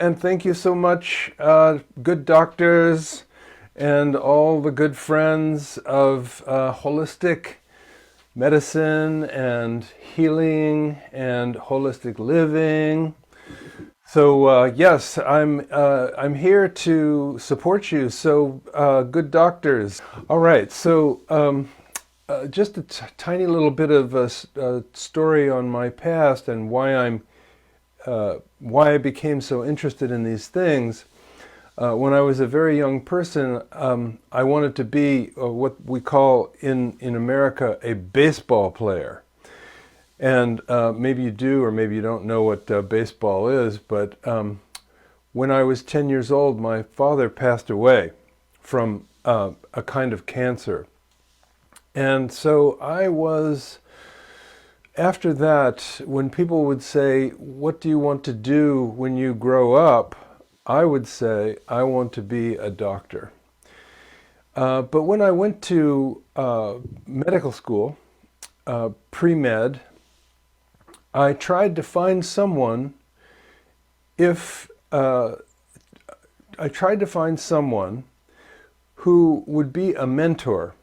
and thank you so much, good doctors and all the good friends of holistic medicine and healing and holistic living. So yes, I'm here to support you. So good doctors. All right. So just a tiny little bit of a story on my past and why I became so interested in these things. When I was a very young person, I wanted to be what we call in America a baseball player. And maybe you do or maybe you don't know what baseball is, but when I was 10 years old, my father passed away from a kind of cancer. And so I was, after that, when people would say, what do you want to do when you grow up? I would say, I want to be a doctor. But when I went to medical school, pre-med, I tried to find someone who would be a mentor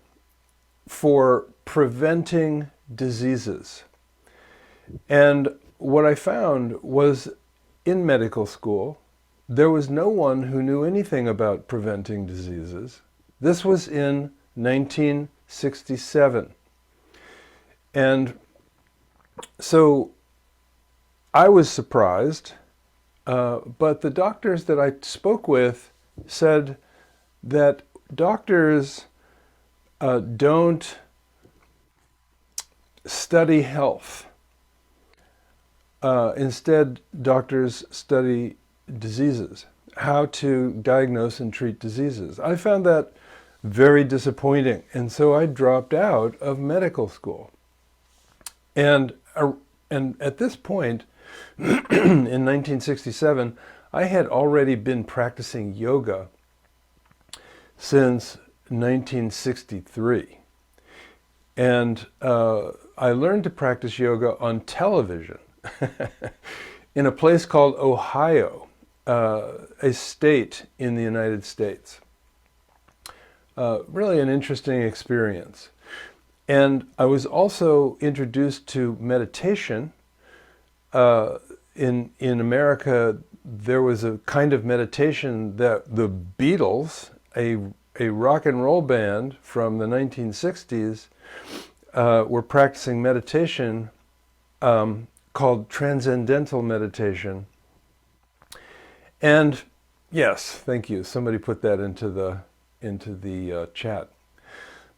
for preventing diseases. And what I found was in medical school, there was no one who knew anything about preventing diseases. This was in 1967. And so I was surprised, but the doctors that I spoke with said that doctors don't study health. Instead, doctors study diseases, how to diagnose and treat diseases. I found that very disappointing, and so I dropped out of medical school. And at this point, in 1967, I had already been practicing yoga since 1963. And I learned to practice yoga on television in a place called Ohio, a state in the United States. Really an interesting experience. And I was also introduced to meditation. In America, there was a kind of meditation that the Beatles, a rock and roll band from the 1960s, were practicing meditation called transcendental meditation. And yes, thank you. Somebody put that into the chat.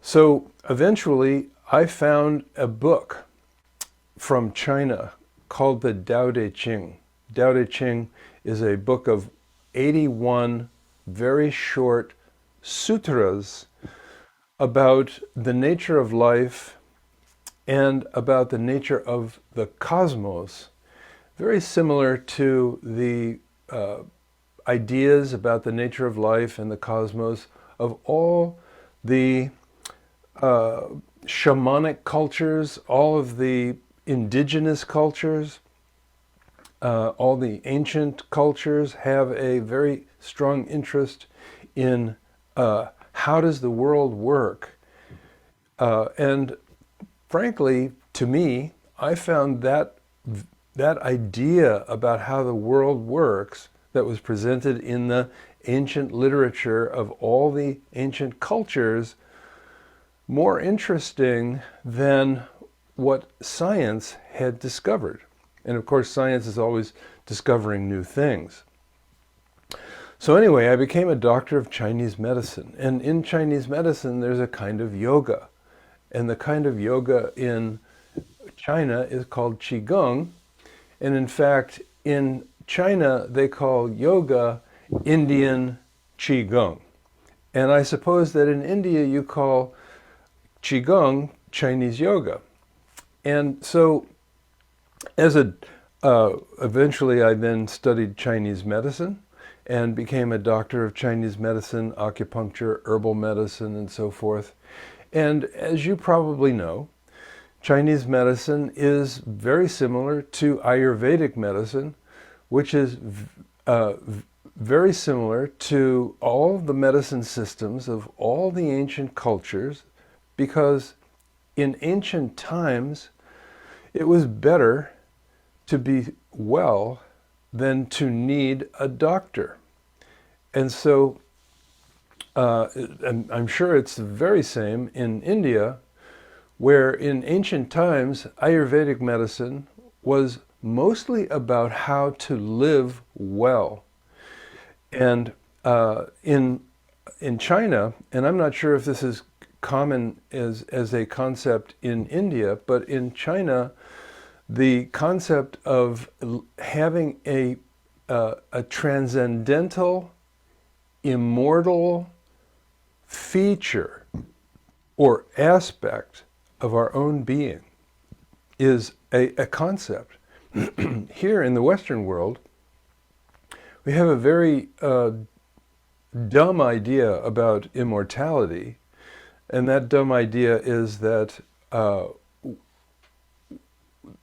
So eventually, I found a book from China called the Dao De Ching. Dao De Ching is a book of 81 very short sutras about the nature of life and about the nature of the cosmos, very similar to the ideas about the nature of life and the cosmos of all the shamanic cultures, all of the indigenous cultures, all the ancient cultures have a very strong interest in how does the world work. And frankly, to me, I found that idea about how the world works that was presented in the ancient literature of all the ancient cultures more interesting than what science had discovered. And of course, science is always discovering new things. So anyway, I became a doctor of Chinese medicine. And in Chinese medicine, there's a kind of yoga. And the kind of yoga in China is called Qigong. And in fact, in China, they call yoga Indian Qigong. And I suppose that in India, you call Qigong Chinese yoga. And so eventually I then studied Chinese medicine and became a doctor of Chinese medicine, acupuncture, herbal medicine, and so forth. And as you probably know, Chinese medicine is very similar to Ayurvedic medicine, which is very similar to all the medicine systems of all the ancient cultures, because in ancient times it was better to be well than to need a doctor. And so, and I'm sure it's the very same in India, where in ancient times Ayurvedic medicine was mostly about how to live well. And in China, and I'm not sure if this is common as a concept in India, but in China, the concept of having a transcendental, immortal feature or aspect of our own being is a concept. Here in the Western world, we have a very dumb idea about immortality, and that dumb idea is that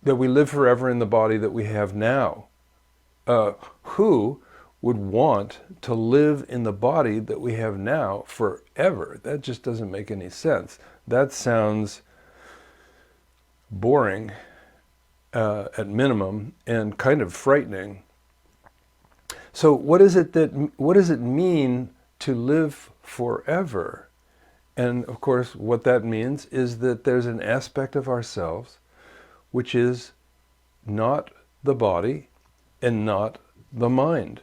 that we live forever in the body that we have now. Who would want to live in the body that we have now forever? That just doesn't make any sense. That sounds boring at minimum and kind of frightening. So what does it mean to live forever? And of course, what that means is that there's an aspect of ourselves which is not the body and not the mind.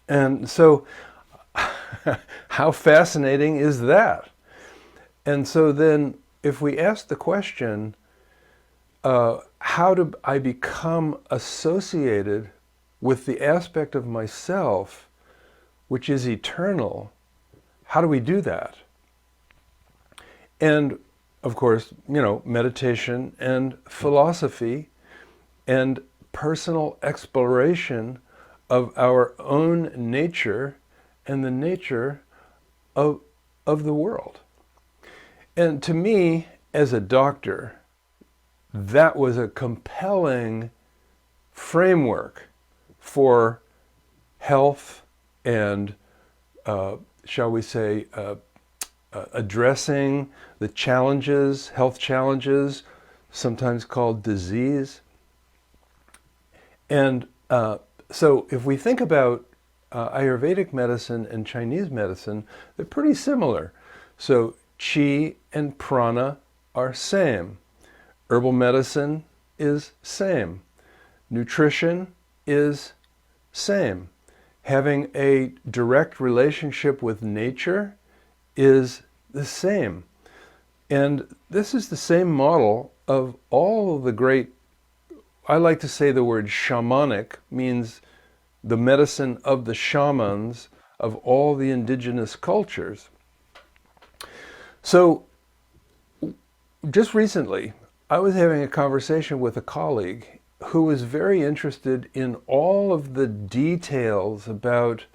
And so how fascinating is that? And so then if we ask the question, how do I become associated with the aspect of myself which is eternal? How do we do that? And of course, meditation and philosophy and personal exploration of our own nature and the nature of the world. And to me, as a doctor, that was a compelling framework for health and, shall we say, addressing the challenges, health challenges, sometimes called disease. And so if we think about Ayurvedic medicine and Chinese medicine, they're pretty similar. So Qi and prana are same. Herbal medicine is same. Nutrition is same. Having a direct relationship with nature is the same. And this is the same model of all of the great, I like to say the word shamanic means the medicine of the shamans of all the indigenous cultures. So just recently, I was having a conversation with a colleague who was very interested in all of the details about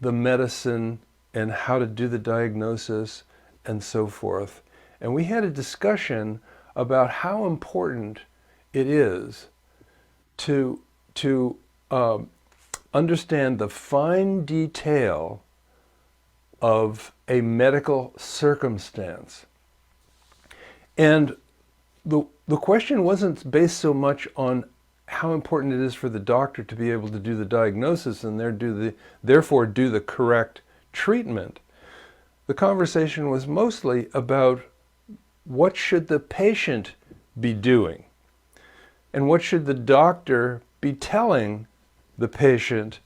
the medicine and how to do the diagnosis and so forth. And we had a discussion about how important it is to understand the fine detail of a medical circumstance. And the question wasn't based so much on how important it is for the doctor to be able to do the diagnosis and therefore do the correct treatment. The conversation was mostly about what should the patient be doing and what should the doctor be telling the patient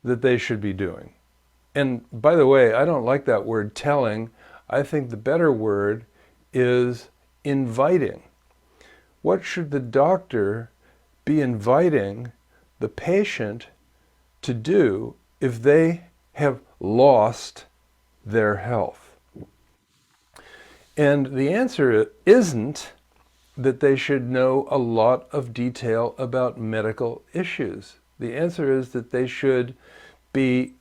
that they should be doing. And by the way, I don't like that word telling. I think the better word is inviting. What should the doctor be inviting the patient to do if they have lost their health? And the answer isn't that they should know a lot of detail about medical issues. The answer is that they should be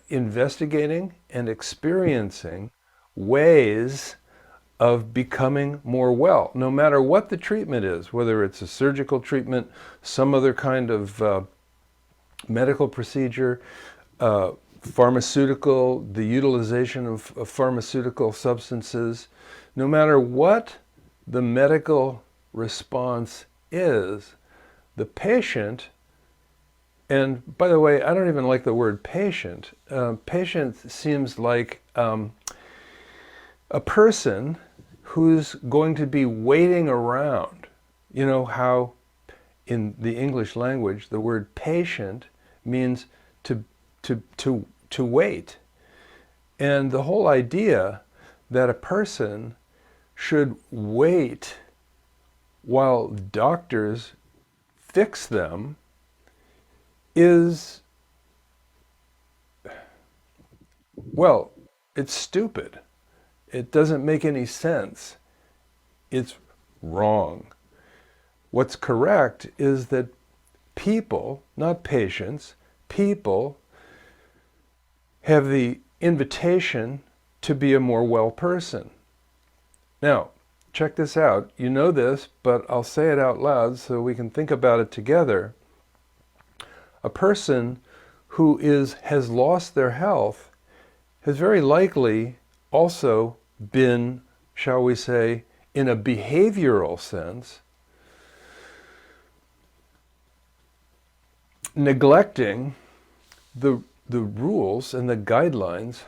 investigating and experiencing ways of becoming more well, no matter what the treatment is, whether it's a surgical treatment, some other kind of medical procedure, pharmaceutical, the utilization of pharmaceutical substances, no matter what the medical response is, the patient, and by the way, I don't even like the word patient. Patient seems like a person who's going to be waiting around. You know how in the English language the word patient means to wait. And the whole idea that a person should wait while doctors fix them is, well, it's stupid. It doesn't make any sense. It's wrong. What's correct is that people, not patients, people have the invitation to be a more well person. Now, check this out. You know this, but I'll say it out loud so we can think about it together. A person who has lost their health has very likely also been, shall we say, in a behavioral sense, neglecting the rules and the guidelines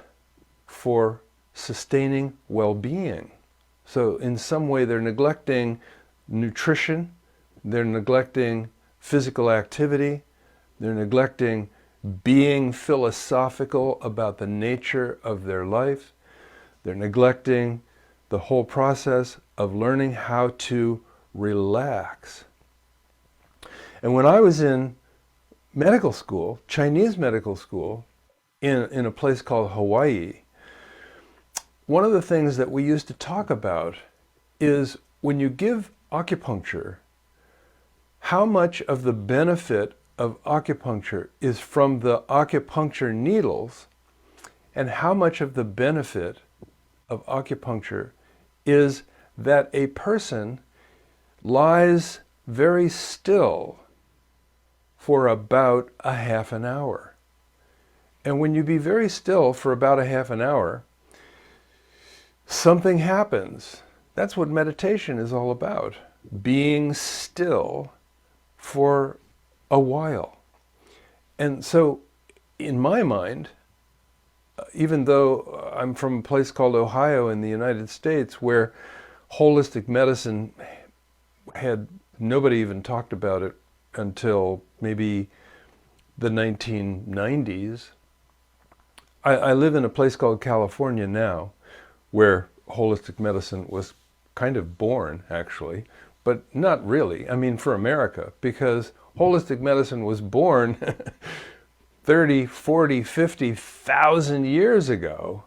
for sustaining well-being. So in some way they're neglecting nutrition, they're neglecting physical activity, they're neglecting being philosophical about the nature of their life, they're neglecting the whole process of learning how to relax. And when I was in medical school, Chinese medical school, in a place called Hawaii, one of the things that we used to talk about is when you give acupuncture, how much of the benefit of acupuncture is from the acupuncture needles, and how much of the benefit of acupuncture is that a person lies very still for about a half an hour. And when you be very still for about a half an hour, something happens. That's what meditation is all about. Being still for a while. And so, in my mind, even though I'm from a place called Ohio in the United States where holistic medicine had, nobody even talked about it until maybe the 1990s. I live in a place called California now, where holistic medicine was kind of born, actually, but not really. I mean, for America, because holistic medicine was born 30, 40, 50,000 years ago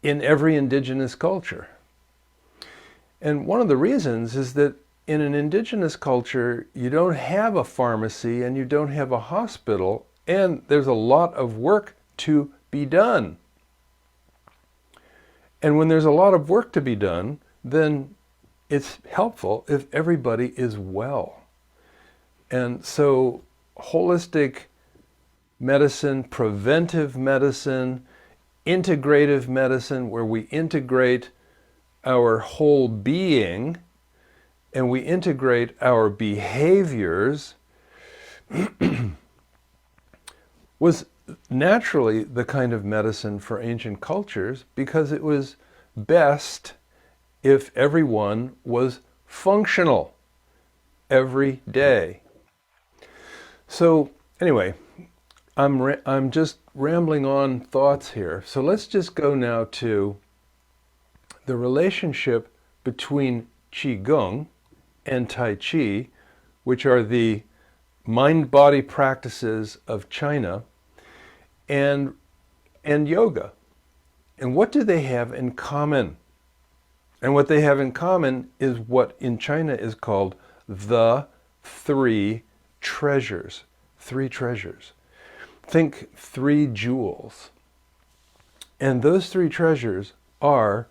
in every indigenous culture. And one of the reasons is that in an indigenous culture, you don't have a pharmacy and you don't have a hospital, and there's a lot of work to be done. And when there's a lot of work to be done, then it's helpful if everybody is well. And so holistic medicine, preventive medicine, integrative medicine, where we integrate our whole being and we integrate our behaviors, was naturally the kind of medicine for ancient cultures because it was best if everyone was functional every day. So anyway, I'm just rambling on thoughts here. So let's just go now to the relationship between Qigong and Tai Chi, which are the mind-body practices of China, and yoga. And what do they have in common? And what they have in common is what in China is called the three treasures. Three treasures. Think 3 jewels. And those 3 treasures are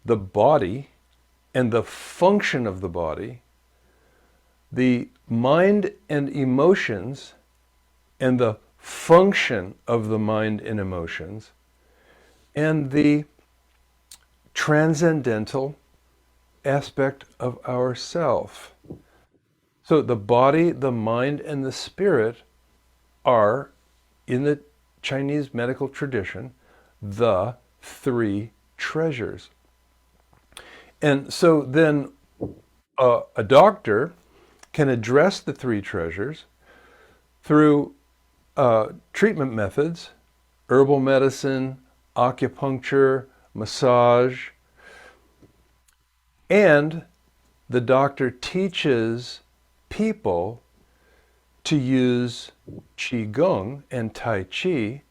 the body and the function of the body, the mind and emotions and the function of the mind and emotions and the transcendental aspect of ourself. So the body, the mind, and the spirit are, in the Chinese medical tradition, the three treasures. And so then a doctor can address the three treasures through treatment methods, herbal medicine, acupuncture, massage, and the doctor teaches people to use Qigong and Tai Chi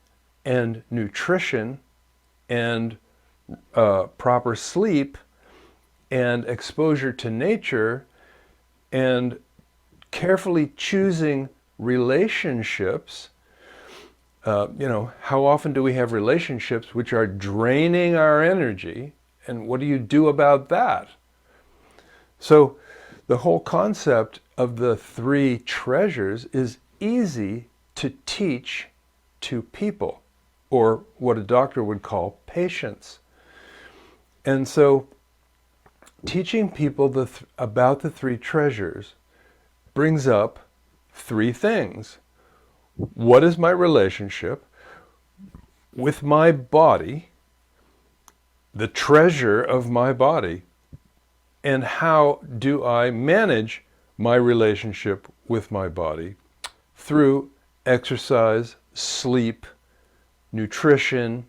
and nutrition and proper sleep and exposure to nature and carefully choosing relationships. How often do we have relationships which are draining our energy, and what do you do about that? So the whole concept of the three treasures is easy to teach to people, or what a doctor would call patients. And so teaching people about the three treasures brings up three things. What is my relationship with my body, the treasure of my body, and how do I manage my relationship with my body through exercise, sleep, nutrition,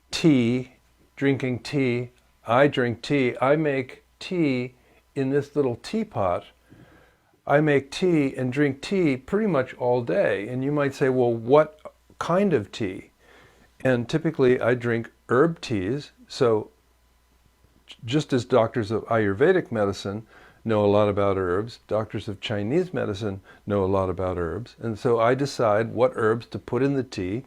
tea, drinking tea. I drink tea. I make tea in this little teapot. I make tea and drink tea pretty much all day. And you might say, well, what kind of tea? And typically I drink herb teas. So just as doctors of Ayurvedic medicine know a lot about herbs, doctors of Chinese medicine know a lot about herbs. And so I decide what herbs to put in the tea.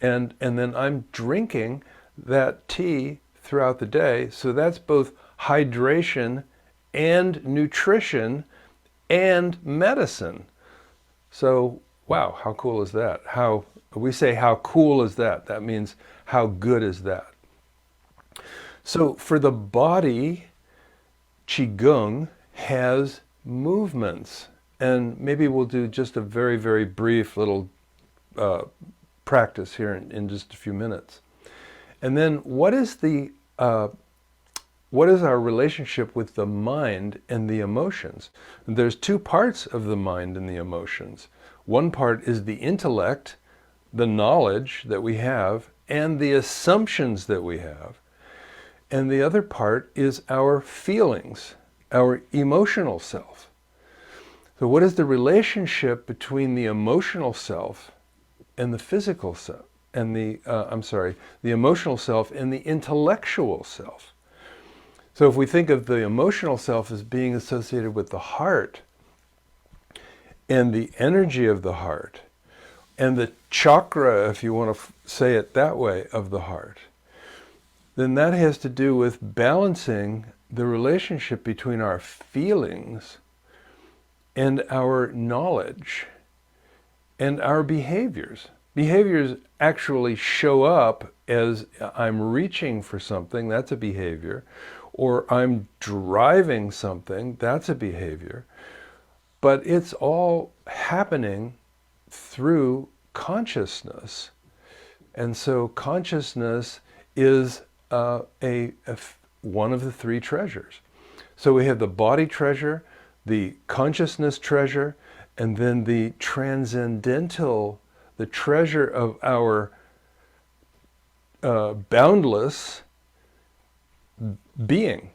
And then I'm drinking that tea throughout the day. So that's both hydration and nutrition and medicine. So, wow, how cool is that? How we say how cool is that? That means how good is that? So for the body, Qigong has movements. And maybe we'll do just a very, very brief little practice here in just a few minutes. And then what is our relationship with the mind and the emotions? And there's two parts of the mind and the emotions. One part is the intellect, the knowledge that we have, and the assumptions that we have. And the other part is our feelings, our emotional self. So what is the relationship between the emotional self and the physical self, and the emotional self and the intellectual self? So if we think of the emotional self as being associated with the heart and the energy of the heart and the chakra, if you want to say it that way, of the heart, then that has to do with balancing the relationship between our feelings and our knowledge and our behaviors. Behaviors actually show up as I'm reaching for something, that's a behavior, or I'm driving something, that's a behavior. But it's all happening through consciousness. And so consciousness is one of the three treasures. So we have the body treasure, the consciousness treasure, and then the transcendental, the treasure of our boundless being.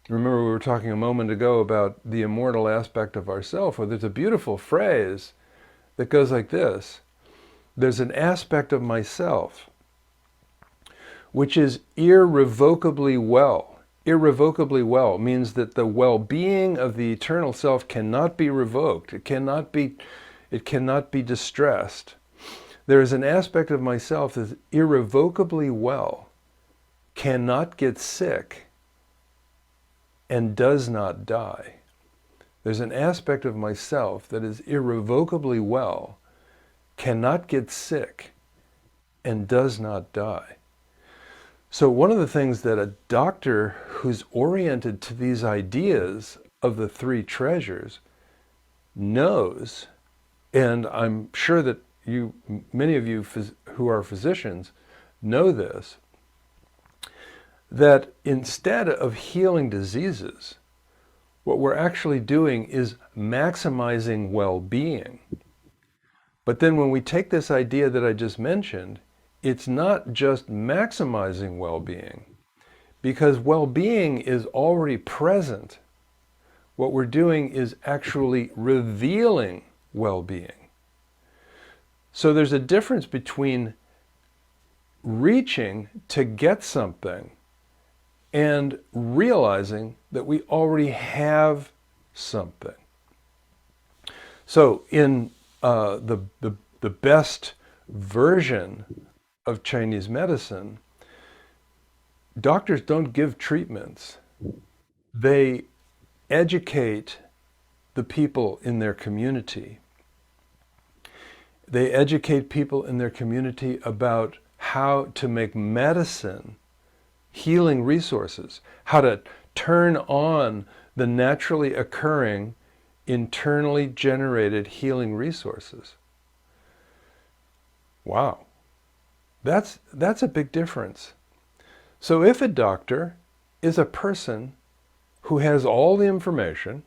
Remember we were talking a moment ago about the immortal aspect of ourself, where there's a beautiful phrase that goes like this: there's an aspect of myself which is irrevocably well. Irrevocably well means that the well-being of the eternal self cannot be revoked. It cannot be distressed. There is an aspect of myself that is irrevocably well, cannot get sick, and does not die. There's an aspect of myself that is irrevocably well, cannot get sick, and does not die. So one of the things that a doctor who's oriented to these ideas of the three treasures knows, and I'm sure that many of you who are physicians know this, that instead of healing diseases, what we're actually doing is maximizing well-being. But then when we take this idea that I just mentioned, it's not just maximizing well-being, because well-being is already present. What we're doing is actually revealing well-being. So there's a difference between reaching to get something and realizing that we already have something. So in the best version of Chinese medicine, doctors don't give treatments. They educate the people in their community. They educate people in their community about how to make medicine healing resources, how to turn on the naturally occurring, internally generated healing resources. Wow, that's a big difference. So if a doctor is a person who has all the information,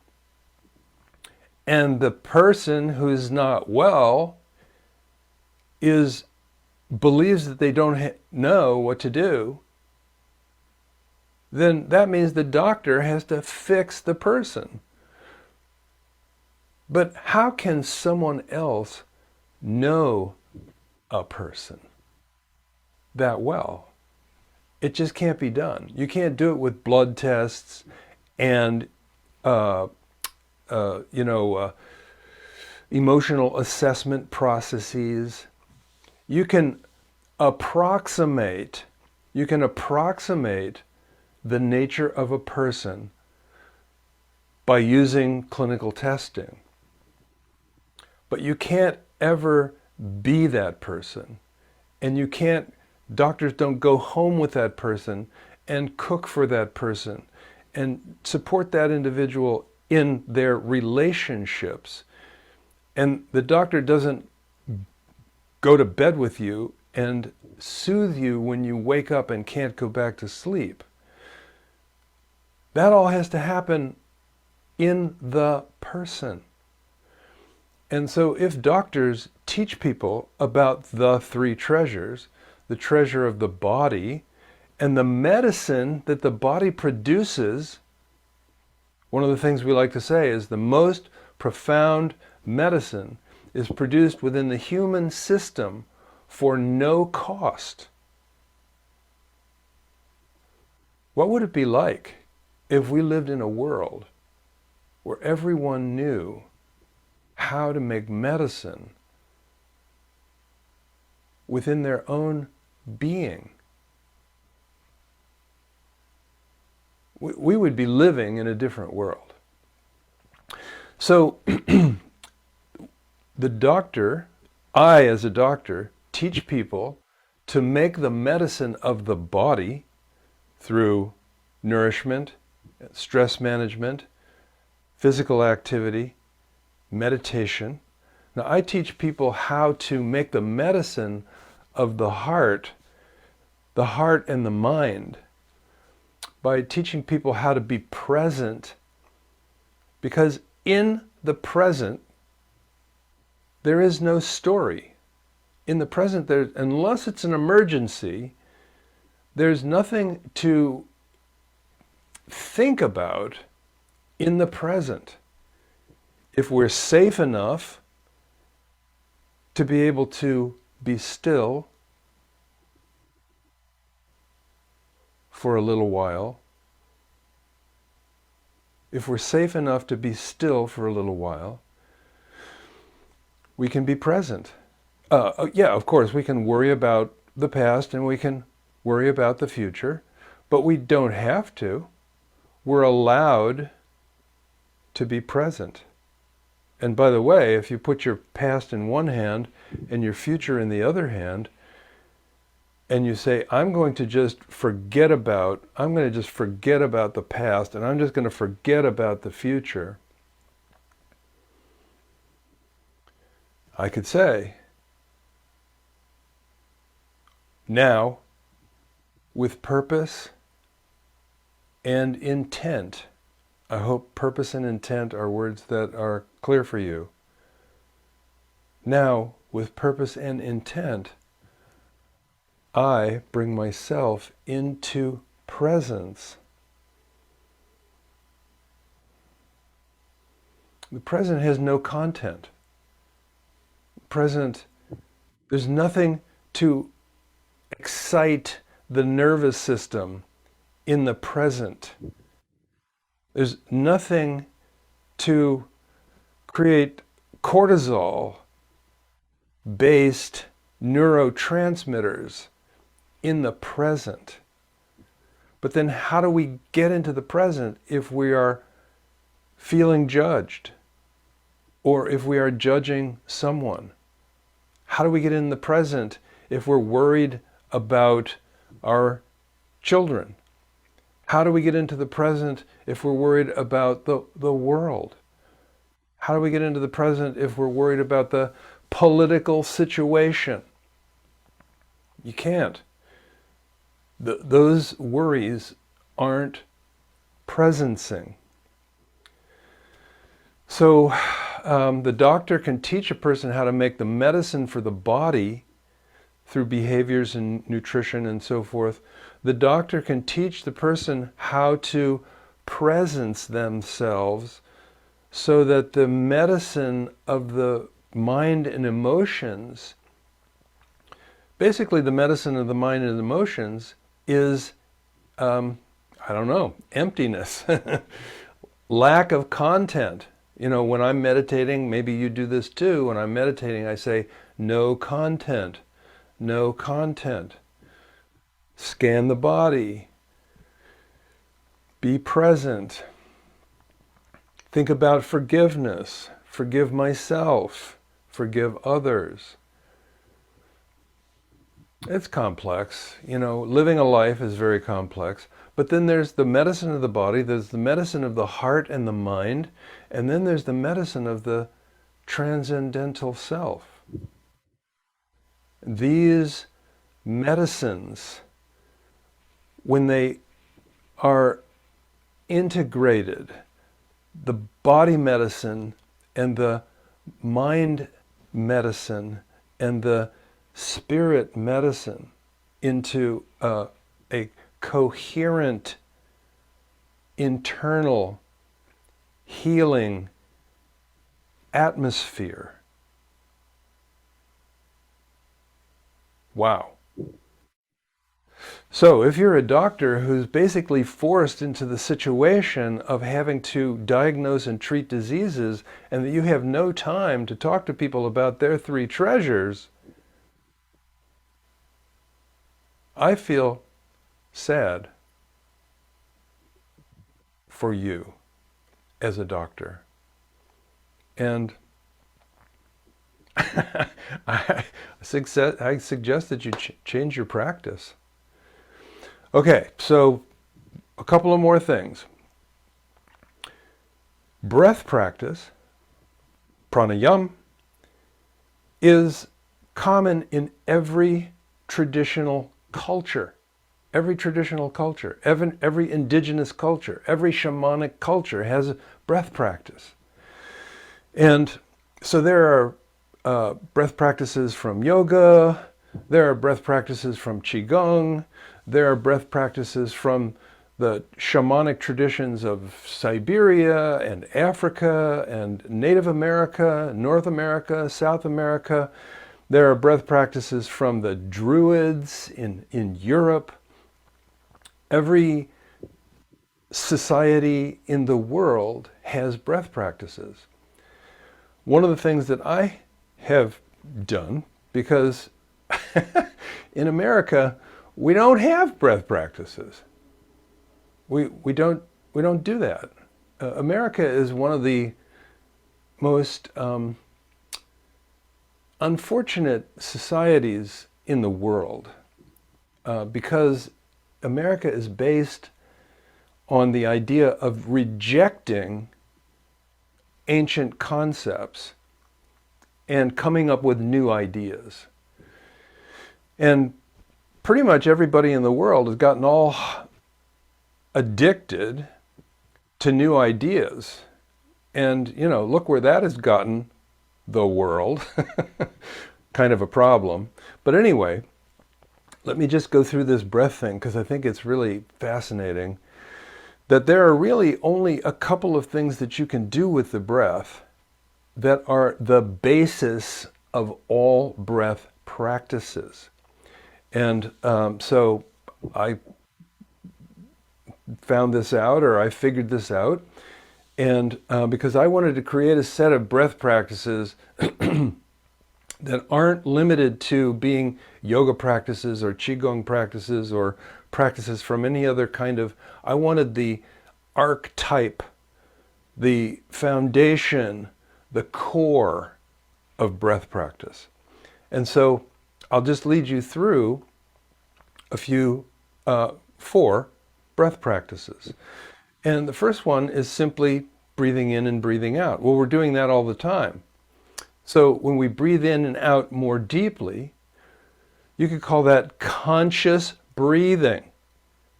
and the person who's not well believes that they don't know what to do, then that means the doctor has to fix the person. But how can someone else know a person that well? It just can't be done. You can't do it with blood tests and emotional assessment processes. You can approximate the nature of a person by using clinical testing. But you can't ever be that person. And doctors don't go home with that person and cook for that person and support that individual in their relationships. And the doctor doesn't go to bed with you and soothe you when you wake up and can't go back to sleep. That all has to happen in the person. And so if doctors teach people about the three treasures, the treasure of the body and the medicine that the body produces, one of the things we like to say is the most profound medicine is produced within the human system for no cost. What would it be like if we lived in a world where everyone knew how to make medicine within their own being? We would be living in a different world. So I as a doctor, teach people to make the medicine of the body through nourishment, stress management, physical activity, meditation. Now, I teach people how to make the medicine of the heart and the mind, by teaching people how to be present, because in the present, there is no story. In the present, unless it's an emergency, there's nothing to think about in the present. If we're safe enough to be able to be still for a little while, if we're safe enough to be still for a little while, we can be present. Yeah, of course, we can worry about the past and we can worry about the future, but we don't have to. We're allowed to be present. And by the way, if you put your past in one hand and your future in the other hand, and you say, I'm going to just forget about the past, and I'm just going to forget about the future, I could say, now, with purpose and intent. I hope purpose and intent are words that are clear for you. Now, with purpose and intent, I bring myself into presence. The present has no content. Present, there's nothing to excite the nervous system in the present. There's nothing to create cortisol-based neurotransmitters in the present. But then how do we get into the present if we are feeling judged, or if we are judging someone? How do we get in the present if we're worried about our children? How do we get into the present if we're worried about the world? How do we get into the present if we're worried about the political situation? You can't. Those worries aren't presencing. So the doctor can teach a person how to make the medicine for the body through behaviors and nutrition and so forth. The doctor can teach the person how to presence themselves so that the medicine of the mind and emotions, basically the medicine of the mind and emotions is, emptiness, lack of content. You know, when I'm meditating, maybe you do this too, when I'm meditating I say, no content, no content. Scan the body. Be present. Think about forgiveness. Forgive myself. Forgive others. It's complex. You know, living a life is very complex. But then there's the medicine of the body, there's the medicine of the heart and the mind, and then there's the medicine of the transcendental self. These medicines, when they are integrated, the body medicine and the mind medicine and the spirit medicine, into a coherent internal healing atmosphere. Wow. So if you're a doctor who's basically forced into the situation of having to diagnose and treat diseases, and that you have no time to talk to people about their three treasures, I feel sad for you as a doctor. And I suggest that you change your practice. Okay, so a couple of more things. Breath practice, pranayama, is common in every traditional culture. Every traditional culture, every indigenous culture, every shamanic culture has a breath practice. And so there are breath practices from yoga, there are breath practices from Qigong, there are breath practices from the shamanic traditions of Siberia and Africa and Native America, North America, South America. There are breath practices from the Druids in Europe. Every society in the world has breath practices. One of the things that I have done, because in America we don't have breath practices. We don't do that. America is one of the most unfortunate societies in the world because America is based on the idea of rejecting ancient concepts and coming up with new ideas. And pretty much everybody in the world has gotten all addicted to new ideas. And, you know, look where that has gotten the world. Kind of a problem. But anyway, let me just go through this breath thing because I think it's really fascinating. That there are really only a couple of things that you can do with the breath that are the basis of all breath practices. And so I found this out, or I figured this out, and because I wanted to create a set of breath practices that aren't limited to being yoga practices or Qigong practices or practices from any other kind of, I wanted the archetype, the foundation, the core of breath practice. And so I'll just lead you through a few, 4 breath practices. And the first one is simply breathing in and breathing out. Well, we're doing that all the time. So when we breathe in and out more deeply, you could call that conscious breathing.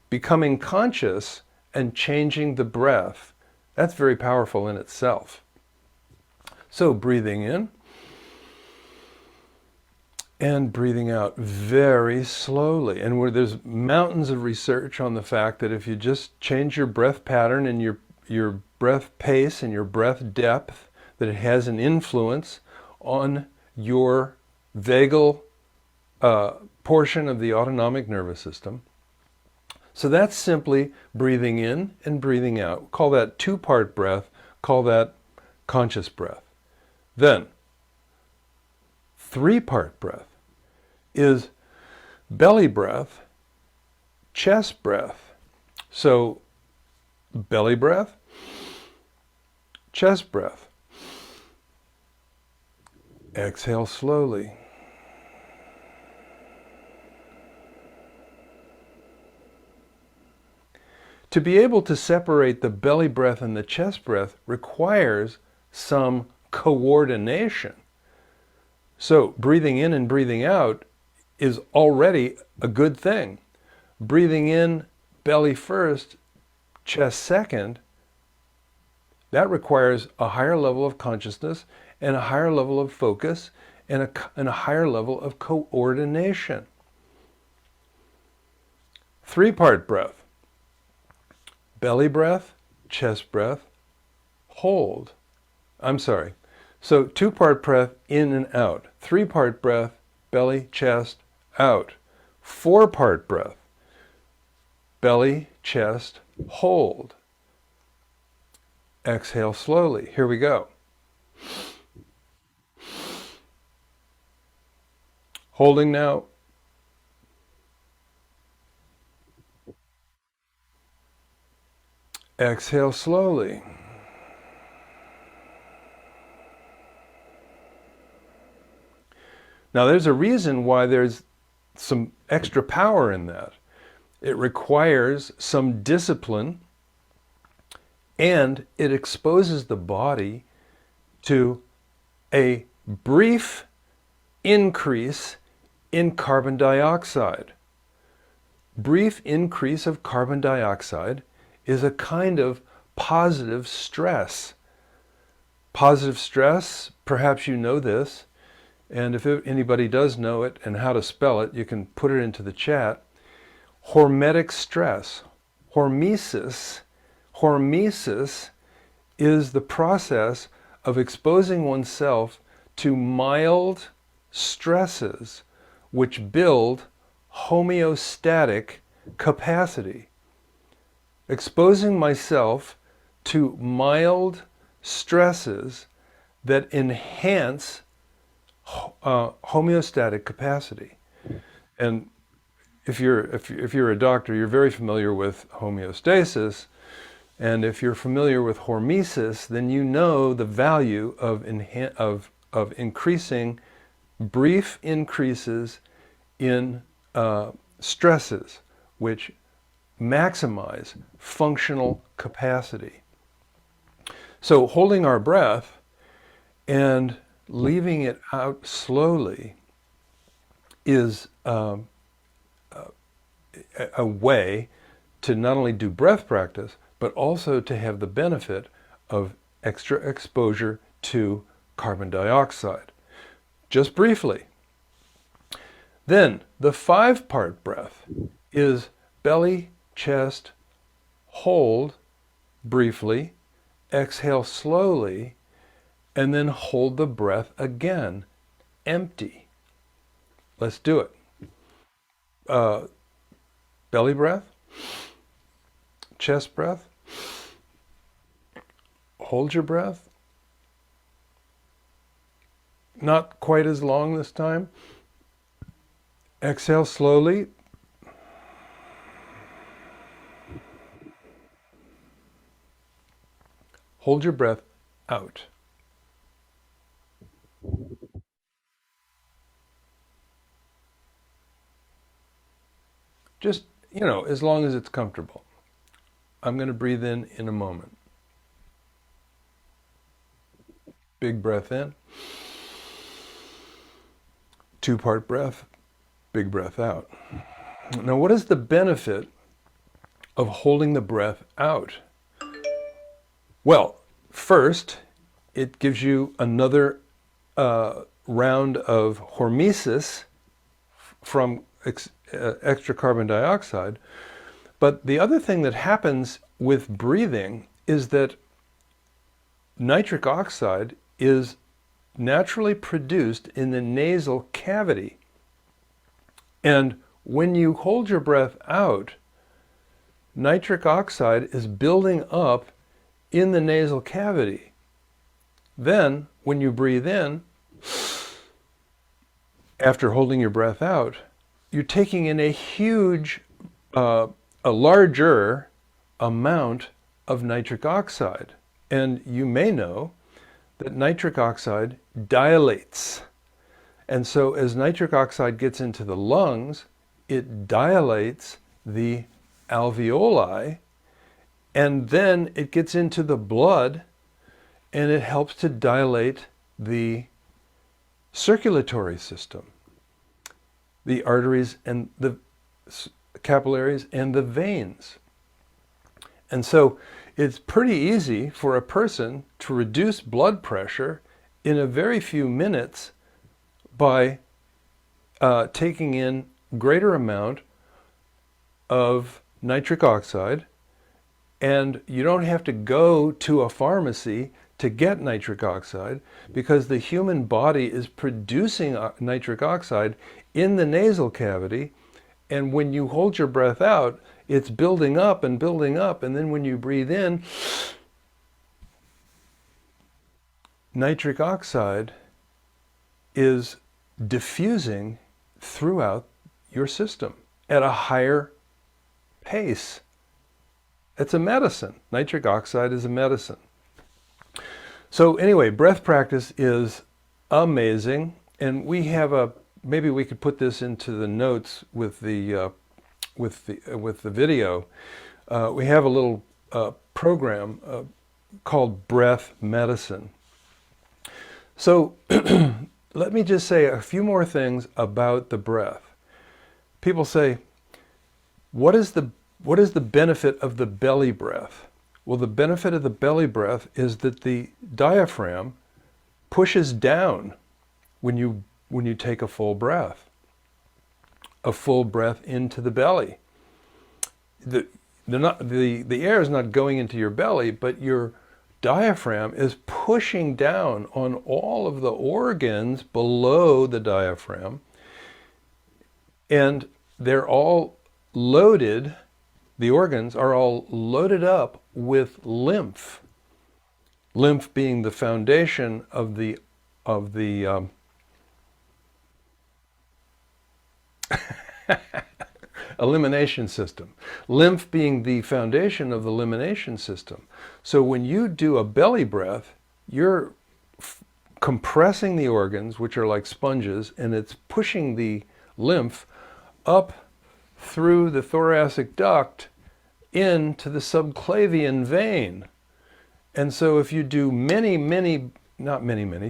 Becoming conscious and changing the breath. That's very powerful in itself. So breathing in and breathing out very slowly. And where there's mountains of research on the fact that if you just change your breath pattern and your breath pace and your breath depth, that it has an influence on your vagal portion of the autonomic nervous system. So that's simply breathing in and breathing out. Call that 2-part breath. Call that conscious breath. Then, 3-part breath is belly breath, chest breath. So, belly breath, chest breath. Exhale slowly. To be able to separate the belly breath and the chest breath requires some coordination. So breathing in and breathing out is already a good thing. Breathing in, belly first, chest second, that requires a higher level of consciousness and a higher level of focus and a higher level of coordination. 3-part breath. Belly breath, chest breath, hold. I'm sorry. So 2-part breath in and out. 3-part breath, belly, chest, out. 4-part breath, belly, chest, hold. Exhale slowly. Here we go. Holding now. Exhale slowly. Now there's a reason why there's some extra power in that. It requires some discipline and it exposes the body to a brief increase in carbon dioxide. Brief increase of carbon dioxide is a kind of positive stress. Positive stress, perhaps you know this, and if anybody does know it and how to spell it, you can put it into the chat. Hormetic stress. Hormesis. Hormesis is the process of exposing oneself to mild stresses which build homeostatic capacity. Exposing myself to mild stresses that enhance homeostatic capacity. And if you're a doctor, you're very familiar with homeostasis. And if you're familiar with hormesis, then you know the value of increasing brief increases in stresses, which maximize functional capacity. So holding our breath and leaving it out slowly is a way to not only do breath practice, but also to have the benefit of extra exposure to carbon dioxide. Just briefly. Then the 5-part breath is belly, chest, hold briefly, exhale slowly, and then hold the breath again, empty. Let's do it. Belly breath, chest breath, hold your breath. Not quite as long this time. Exhale slowly. Hold your breath out. Just, as long as it's comfortable. I'm going to breathe in a moment. Big breath in. 2-part breath. Big breath out. Now, what is the benefit of holding the breath out? Well, first, it gives you another round of hormesis from extra carbon dioxide. But the other thing that happens with breathing is that nitric oxide is naturally produced in the nasal cavity. And when you hold your breath out, nitric oxide is building up in the nasal cavity. Then, when you breathe in, after holding your breath out, you're taking in a larger amount of nitric oxide. And you may know that nitric oxide dilates. And so as nitric oxide gets into the lungs, it dilates the alveoli, and then it gets into the blood, and it helps to dilate the circulatory system, the arteries and the capillaries and the veins. And so it's pretty easy for a person to reduce blood pressure in a very few minutes by taking in greater amount of nitric oxide. And you don't have to go to a pharmacy to get nitric oxide, because the human body is producing nitric oxide in the nasal cavity. And when you hold your breath out, it's building up and building up. And then when you breathe in, nitric oxide is diffusing throughout your system at a higher pace. It's a medicine. Nitric oxide is a medicine. So anyway, breath practice is amazing. And we have maybe we could put this into the notes with the video. We have a little program called Breath Medicine. So let me just say a few more things about the breath. People say, what is the benefit of the belly breath? Well, the benefit of the belly breath is that the diaphragm pushes down when you take a full breath into the belly. The air is not going into your belly, but your diaphragm is pushing down on all of the organs below the diaphragm, and they're all loaded. The organs are all loaded up with lymph. Lymph being the foundation of the elimination system. Lymph being the foundation of the elimination system. So when you do a belly breath, you're compressing the organs, which are like sponges, and it's pushing the lymph up through the thoracic duct into the subclavian vein. And so if you do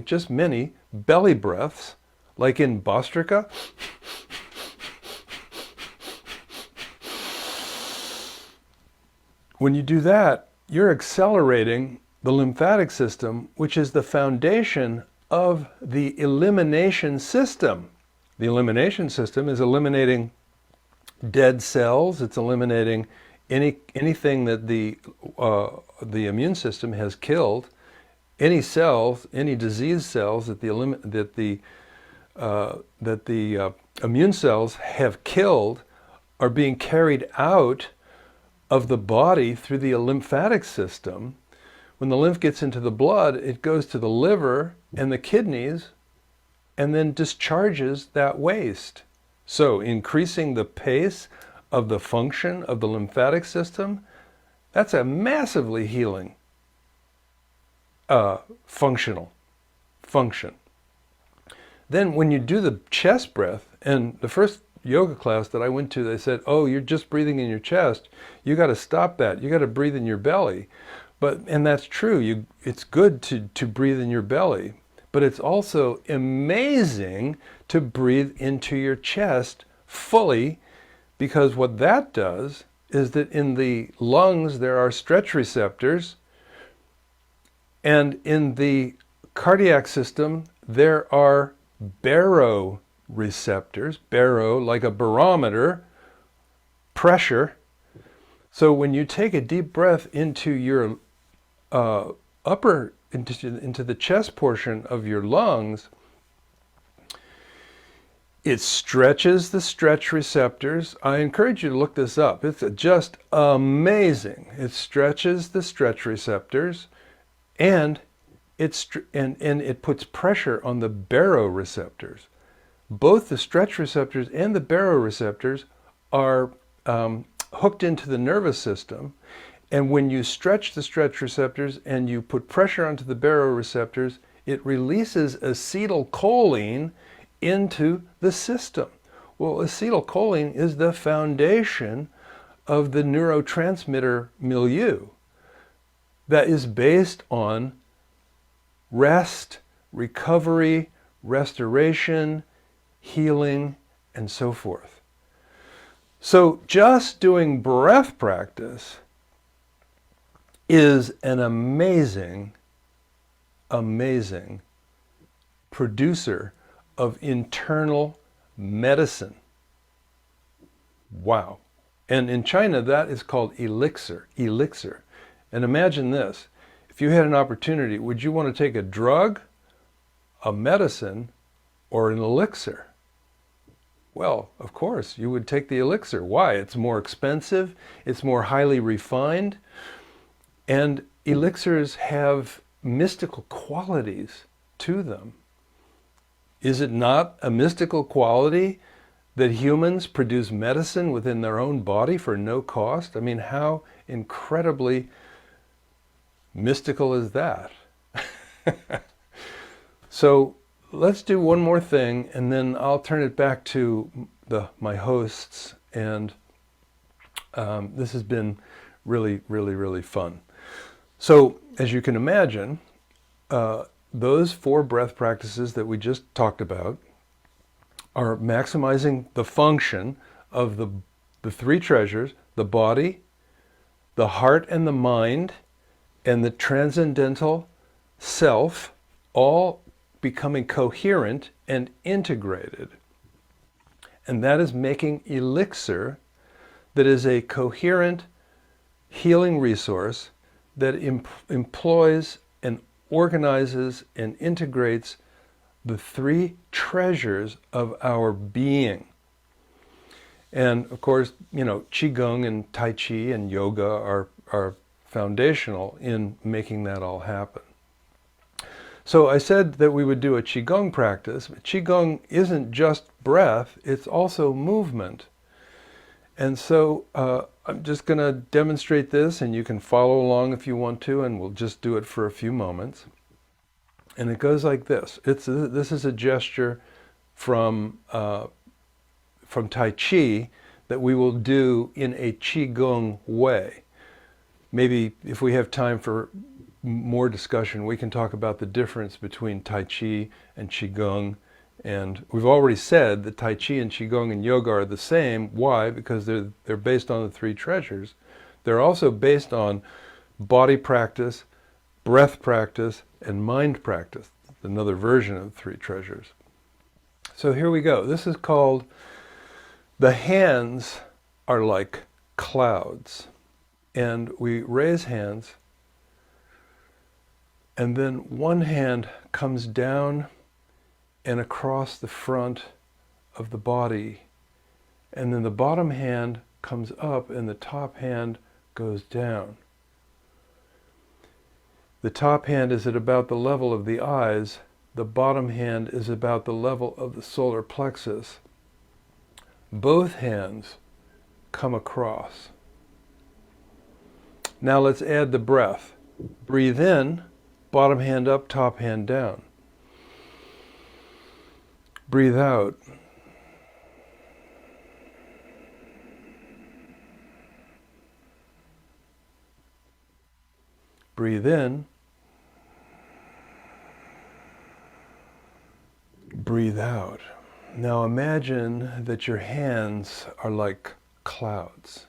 just many belly breaths, like in Bhastrika, when you do that, you're accelerating the lymphatic system, which is the foundation of the elimination system. The elimination system is eliminating dead cells. It's eliminating anything that the immune system has killed. Any cells, any disease cells that the immune cells have killed are being carried out of the body through the lymphatic system. When the lymph gets into the blood, it goes to the liver and the kidneys and then discharges that waste. So increasing the pace of the function of the lymphatic system, that's a massively healing functional function. Then when you do the chest breath, and the first yoga class that I went to, they said, oh, you're just breathing in your chest. You got to stop that. You got to breathe in your belly. And that's true. It's good to breathe in your belly, but it's also amazing to breathe into your chest fully, because what that does is that in the lungs there are stretch receptors, and in the cardiac system there are baroreceptors. Baro, like a barometer, pressure. So when you take a deep breath into your into the chest portion of your lungs, it stretches the stretch receptors. I encourage you to look this up. It's just amazing. It stretches the stretch receptors, and it puts pressure on the baroreceptors. Both the stretch receptors and the baroreceptors are hooked into the nervous system. And when you stretch the stretch receptors and you put pressure onto the baroreceptors, it releases acetylcholine into the system. Well, acetylcholine is the foundation of the neurotransmitter milieu that is based on rest, recovery, restoration, healing, and so forth. So just doing breath practice is an amazing, amazing producer of internal medicine. Wow. And in China, that is called elixir. And imagine this. If you had an opportunity, would you want to take a drug, a medicine, or an elixir? Well, of course, you would take the elixir. Why? It's more expensive, it's more highly refined, and elixirs have mystical qualities to them. Is it not a mystical quality that humans produce medicine within their own body for no cost? I mean, how incredibly mystical is that? So let's do one more thing, and then I'll turn it back to my hosts. And this has been really, really, really fun. So as you can imagine, those 4 breath practices that we just talked about are maximizing the function of the 3 treasures: the body, the heart and the mind, and the transcendental self, all becoming coherent and integrated. And that is making elixir that is a coherent healing resource that employs and organizes and integrates the 3 treasures of our being. And of course, Qigong and Tai Chi and yoga are foundational in making that all happen. So I said that we would do a Qigong practice. Qigong isn't just breath, it's also movement. And so I'm just going to demonstrate this, and you can follow along if you want to, and we'll just do it for a few moments. And it goes like this. This is a gesture from Tai Chi that we will do in a Qigong way. Maybe if we have time for more discussion, we can talk about the difference between Tai Chi and Qigong. And we've already said that Tai Chi and Qigong and yoga are the same. Why? Because they're based on the three treasures. They're also based on body practice, breath practice, and mind practice. Another version of the three treasures. So here we go. This is called, the hands are like clouds. And we raise hands, and then one hand comes down and across the front of the body, and then the bottom hand comes up and the top hand goes down. The top hand is at about the level of the eyes, the bottom hand is about the level of the solar plexus. Both hands come across. Now let's add the breath. Breathe in, bottom hand up, top hand down. Breathe out. Breathe in. Breathe out. Now imagine that your hands are like clouds.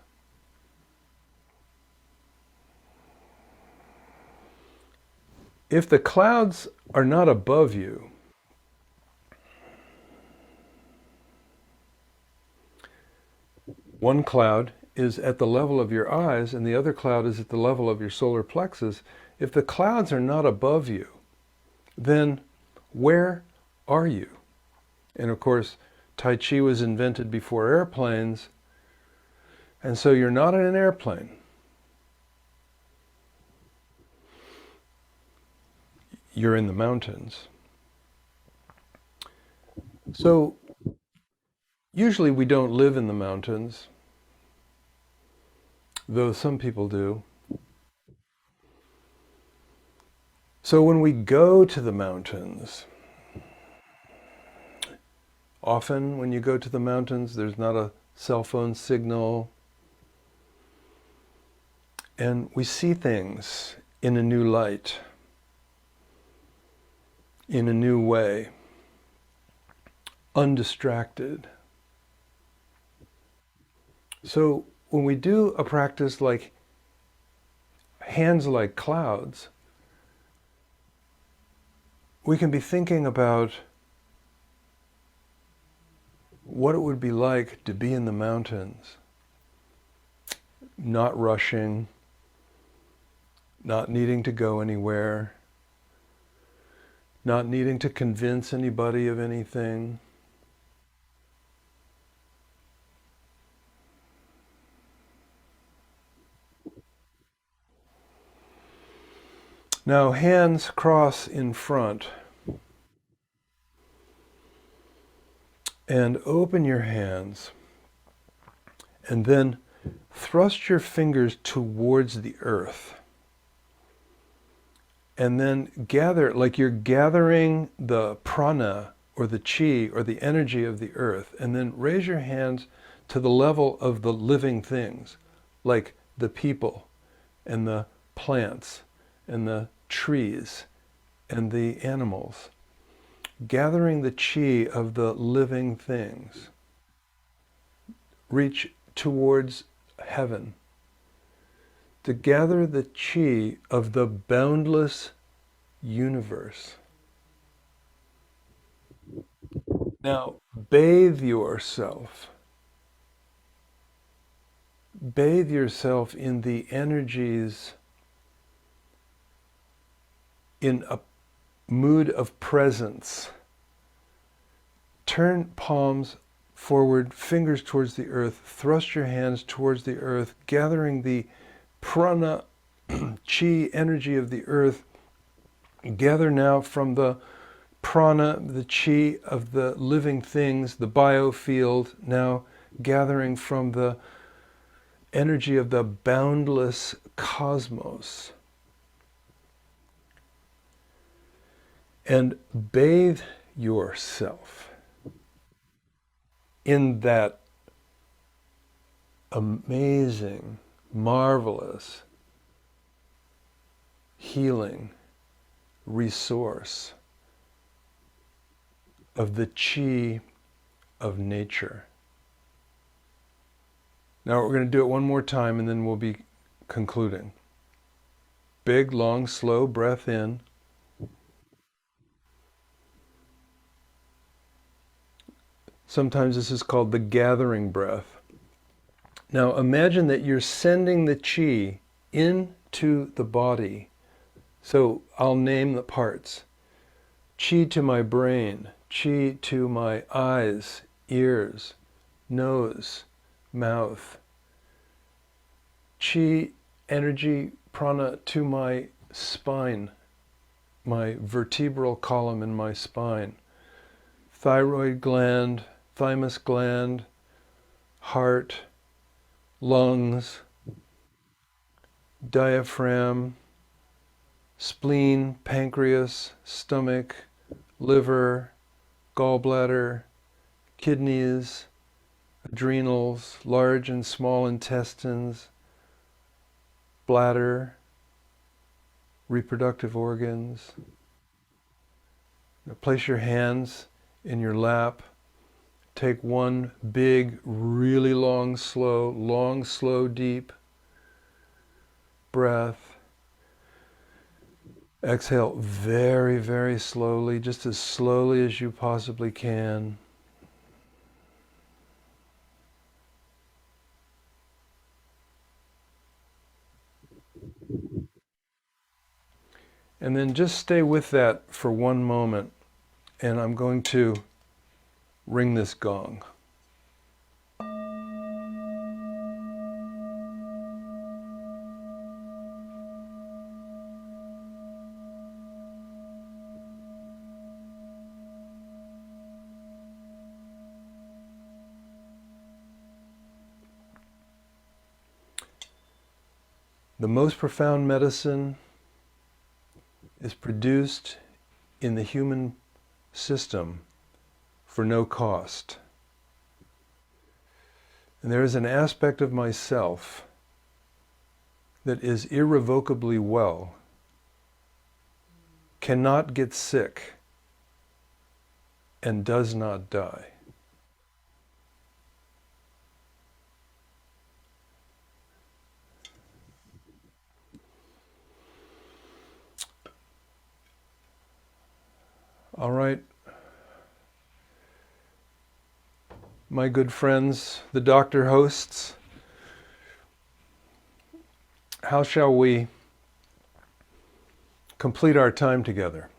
If the clouds are not above you, one cloud is at the level of your eyes and the other cloud is at the level of your solar plexus. If the clouds are not above you, then where are you? And of course, Tai Chi was invented before airplanes, and so you're not in an airplane. You're in the mountains. So usually we don't live in the mountains, though some people do. So when we go to the mountains, often when you go to the mountains, there's not a cell phone signal, and we see things in a new light, in a new way, undistracted. So when we do a practice like hands like clouds, we can be thinking about what it would be like to be in the mountains, not rushing, not needing to go anywhere, not needing to convince anybody of anything. Now hands cross in front and open your hands and then thrust your fingers towards the earth. And then gather, like you're gathering the prana or the chi or the energy of the earth, and then raise your hands to the level of the living things, like the people and the plants and the trees and the animals. Gathering the chi of the living things. Reach towards heaven. To gather the chi of the boundless universe. Now, bathe yourself. Bathe yourself in the energies, in a mood of presence. Turn palms forward, fingers towards the earth, thrust your hands towards the earth, gathering the prana, chi, energy of the earth. Gather now from the prana, the chi of the living things, the biofield, now gathering from the energy of the boundless cosmos. And bathe yourself in that amazing, marvelous, healing resource of the Qi of nature. Now we're going to do it one more time and then we'll be concluding. Big, long, slow breath in. Sometimes this is called the gathering breath. Now imagine that you're sending the Qi into the body. So I'll name the parts. Qi to my brain, Qi to my eyes, ears, nose, mouth. Qi, energy, prana to my spine, my vertebral column in my spine. Thyroid gland, thymus gland, heart, lungs, diaphragm, spleen, pancreas, stomach, liver, gallbladder, kidneys, adrenals, large and small intestines, bladder, reproductive organs. Now place your hands in your lap. Take one big, really long, slow, deep breath. Exhale very, very slowly, just as slowly as you possibly can. And then just stay with that for one moment, and I'm going to ring this gong. The most profound medicine is produced in the human system for no cost. And there is an aspect of myself that is irrevocably well, cannot get sick, and does not die. All right, my good friends, the doctor hosts, how shall we complete our time together?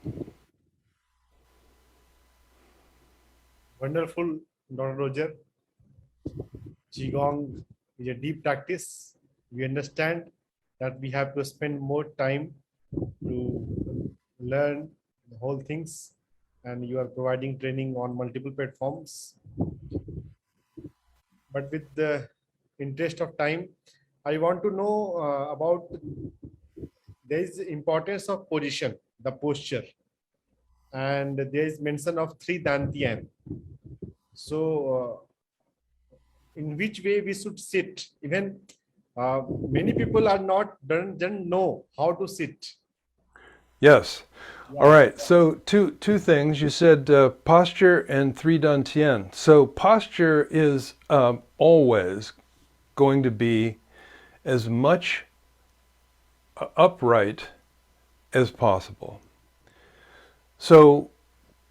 Wonderful, Dr. Roger. Qigong is a deep practice. We understand that we have to spend more time to learn the whole things, and you are providing training on multiple platforms. But with the interest of time, I want to know about there is importance of position, the posture, and there is mention of 3 dantian. So, in which way we should sit? Even many people are not don't know how to sit. Yes. All right. So two things. You said posture and 3 dantian. So posture is always going to be as much upright as possible. So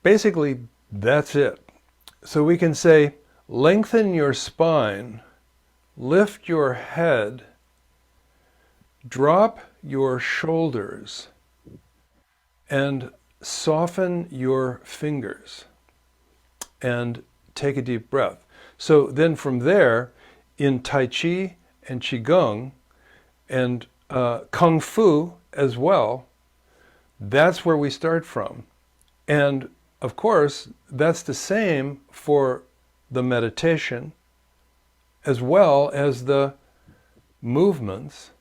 basically, that's it. So we can say, lengthen your spine, lift your head, drop your shoulders, and soften your fingers, and take a deep breath. So then from there, in Tai Chi and Qigong and Kung Fu as well, that's where we start from. And of course, that's the same for the meditation as well as the movements,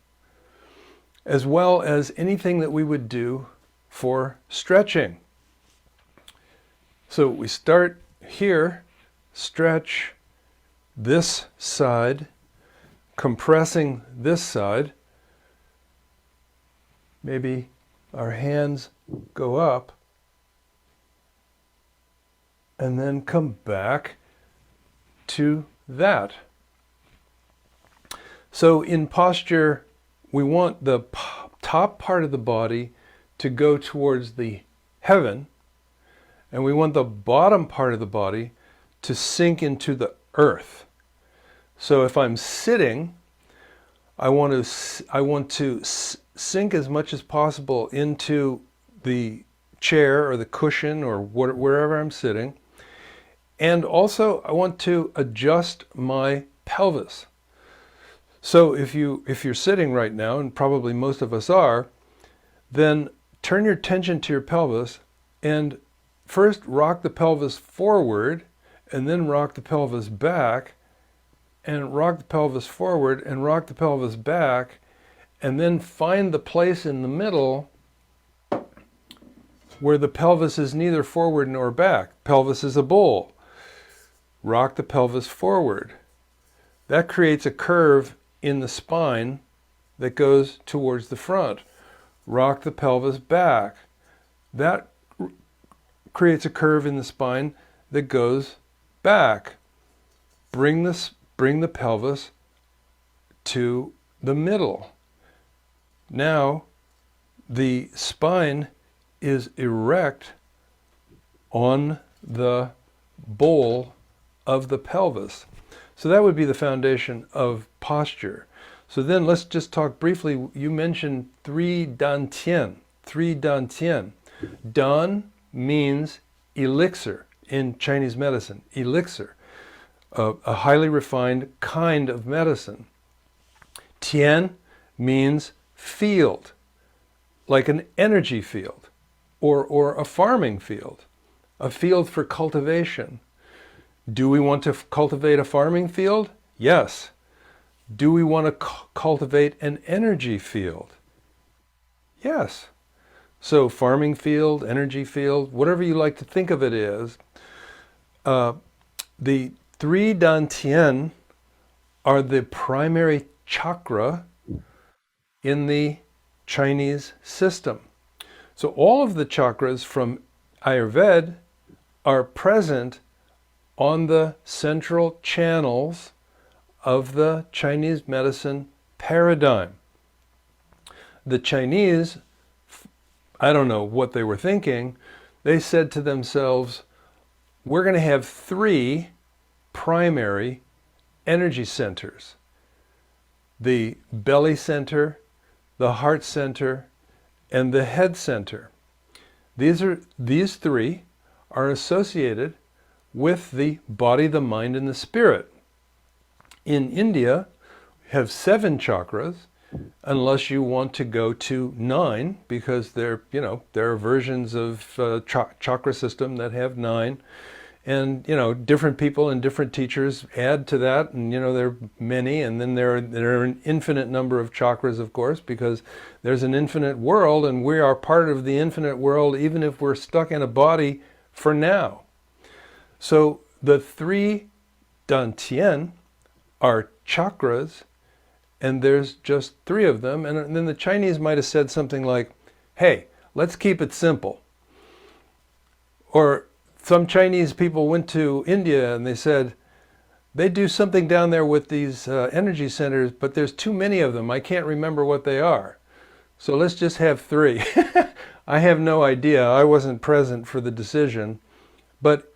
as well as anything that we would do for stretching. So we start here, stretch this side, compressing this side. Maybe our hands go up and then come back to that. So in posture, we want the top part of the body to go towards the heaven, and we want the bottom part of the body to sink into the earth. So if I'm sitting, I want to sink as much as possible into the chair or the cushion or wherever I'm sitting. And also I want to adjust my pelvis. So if you're sitting right now, and probably most of us are, then turn your attention to your pelvis and first rock the pelvis forward, and then rock the pelvis back, and rock the pelvis forward and rock the pelvis back, and then find the place in the middle where the pelvis is neither forward nor back. Pelvis is a bowl. Rock the pelvis forward. That creates a curve in the spine that goes towards the front. Rock the pelvis back. That creates a curve in the spine that goes back. Bring the pelvis to the middle. Now the spine is erect on the bowl of the pelvis. So that would be the foundation of posture. So then let's just talk briefly. You mentioned 3 dantian. 3 dantian. Dan means elixir in Chinese medicine. Elixir. A highly refined kind of medicine. Tian means field, like an energy field, or a farming field, a field for cultivation. Do we want to cultivate a farming field? Yes. Do we want to cultivate an energy field? Yes. So farming field, energy field, whatever you like to think of it as, the 3 dantian are the primary chakra in the Chinese system. So all of the chakras from Ayurveda are present on the central channels of the Chinese medicine paradigm. The Chinese, I don't know what they were thinking, they said to themselves, we're going to have 3 primary energy centers. The belly center, the heart center, and the head center. These 3 are associated with the body, the mind, and the spirit. In India, we have 7 chakras, unless you want to go to 9, because there are versions of chakra system that have 9. And, different people and different teachers add to that, and, there are many, and then there are an infinite number of chakras, of course, because there's an infinite world, and we are part of the infinite world, even if we're stuck in a body for now. So the 3 dantian are chakras, and there's just 3 of them, and then the Chinese might have said something like, hey, let's keep it simple. Or some Chinese people went to India and they said, they do something down there with these energy centers, but there's too many of them. I can't remember what they are. So let's just have 3. I have no idea. I wasn't present for the decision. But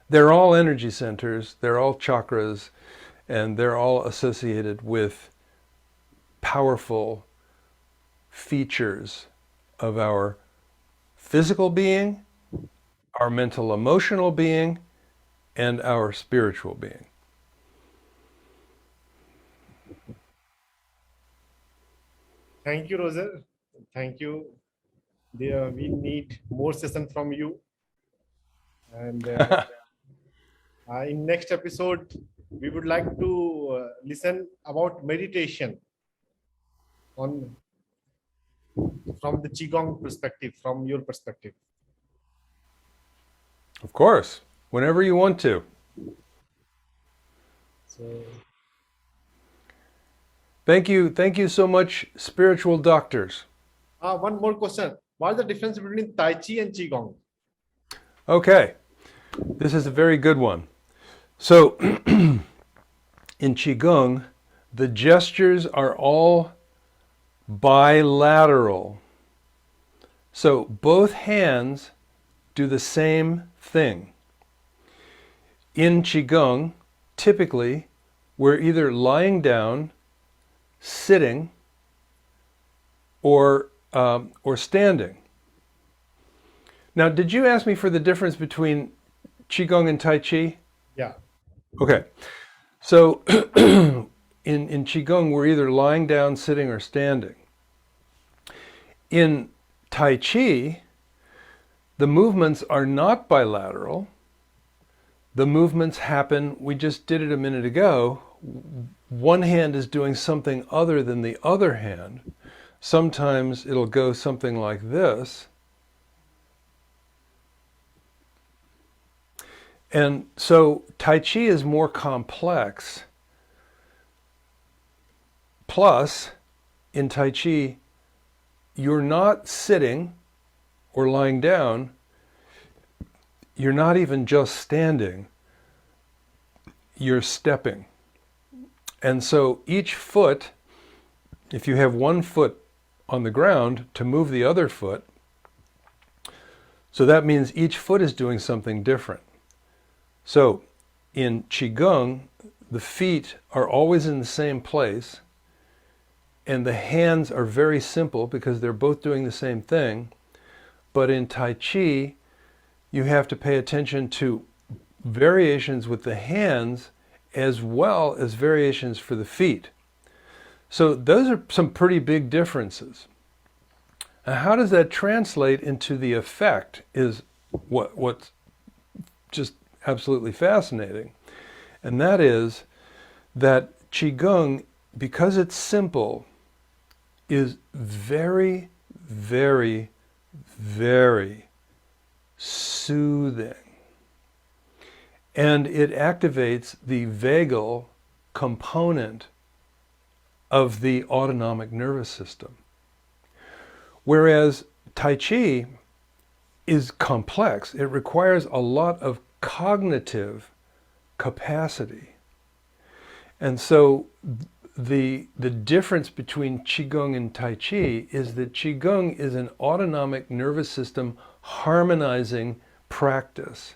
they're all energy centers. They're all chakras. And they're all associated with powerful features of our physical being, our mental emotional being, and our spiritual being. Thank you, Roger. Thank you. We need more session from you. And in next episode, we would like to listen about meditation on from the Qigong perspective, from your perspective. Of course, whenever you want to. So, Thank you so much, spiritual doctors. one more question. What is the difference between Tai Chi and Qigong? Okay, this is a very good one. So, in Qigong, the gestures are all bilateral. So, both hands do the same thing. In Qigong, typically, we're either lying down, sitting, or standing. Now, did you ask me for the difference between Qigong and Tai Chi? Yeah. Okay. So in Qigong, we're either lying down, sitting, or standing. In Tai Chi, the movements are not bilateral. The movements happen, we just did it a minute ago. One hand is doing something other than the other hand. Sometimes it'll go something like this. And so Tai Chi is more complex. Plus, in Tai Chi, you're not sitting or lying down. You're not even just standing. You're stepping. And so each foot, if you have one foot on the ground to move the other foot, so that means each foot is doing something different. So in Qigong, the feet are always in the same place, and the hands are very simple because they're both doing the same thing. But in Tai Chi, you have to pay attention to variations with the hands as well as variations for the feet. So those are some pretty big differences. Now, how does that translate into the effect is what's just absolutely fascinating. And that is that Qigong, because it's simple, is very, very, very soothing. And it activates the vagal component of the autonomic nervous system. Whereas Tai Chi is complex. It requires a lot of cognitive capacity. And so the difference between Qigong and Tai Chi is that Qigong is an autonomic nervous system harmonizing practice,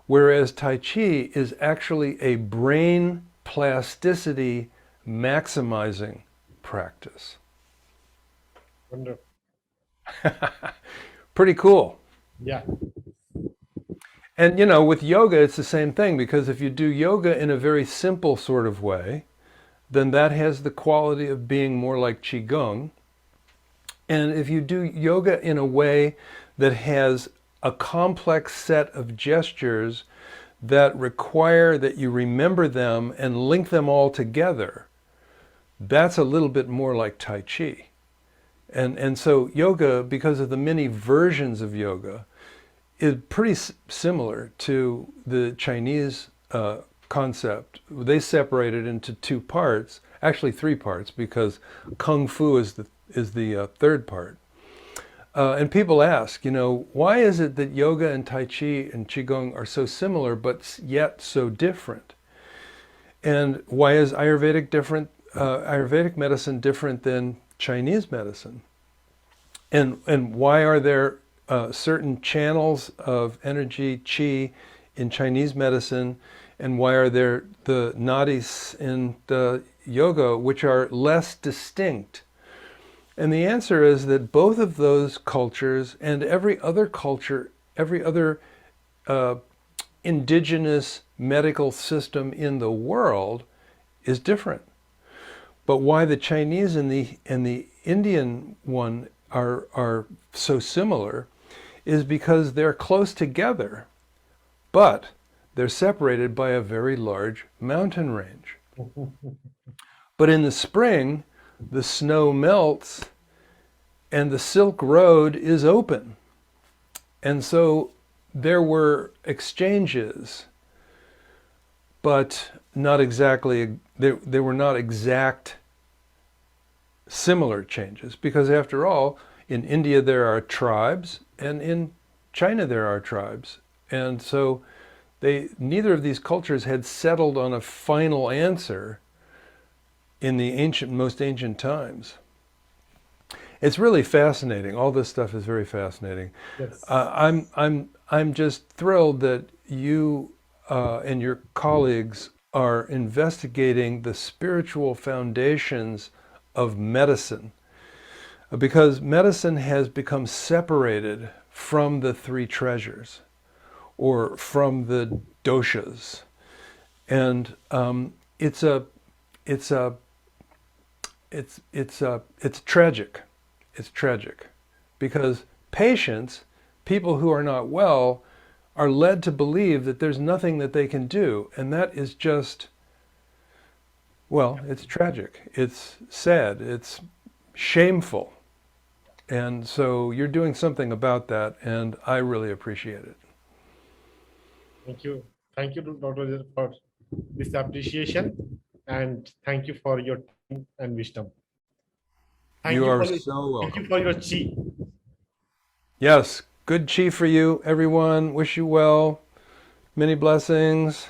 whereas Tai Chi is actually a brain plasticity maximizing practice. Wonderful. Pretty cool. Yeah. And with yoga, it's the same thing, because if you do yoga in a very simple sort of way, then that has the quality of being more like Qigong. And if you do yoga in a way that has a complex set of gestures that require that you remember them and link them all together, that's a little bit more like Tai Chi. And so yoga, because of the many versions of yoga, is pretty similar to the Chinese concept. They separate it into two parts, actually three parts, because Kung Fu is the third part. And people ask, why is it that yoga and Tai Chi and Qigong are so similar but yet so different? And why is Ayurvedic medicine different than Chinese medicine? And why are there certain channels of energy, qi, in Chinese medicine, and why are there the nadis in the yoga which are less distinct? And the answer is that both of those cultures and every other culture, every other indigenous medical system in the world is different. But why the Chinese and the Indian one are so similar is because they're close together, but they're separated by a very large mountain range. But in the spring, the snow melts and the Silk Road is open. And so there were exchanges, but not exactly, they were not exact similar changes, because after all, in India there are tribes, and in China there are tribes. And so neither of these cultures had settled on a final answer in the most ancient times. It's really fascinating. All this stuff is very fascinating. Yes. I'm just thrilled that you and your colleagues are investigating the spiritual foundations of medicine, because medicine has become separated from the three treasures, or from the doshas, and it's tragic. It's tragic because patients, people who are not well, are led to believe that there's nothing that they can do, and that is just, well, it's tragic. It's sad. It's shameful. And so you're doing something about that, and I really appreciate it. Thank you. Thank you, Dr. Roger, for this appreciation, and thank you for your time and wisdom. Thank You you are for your, so thank you welcome. for your chi. Yes, good chi for you, everyone. Wish you well. Many blessings.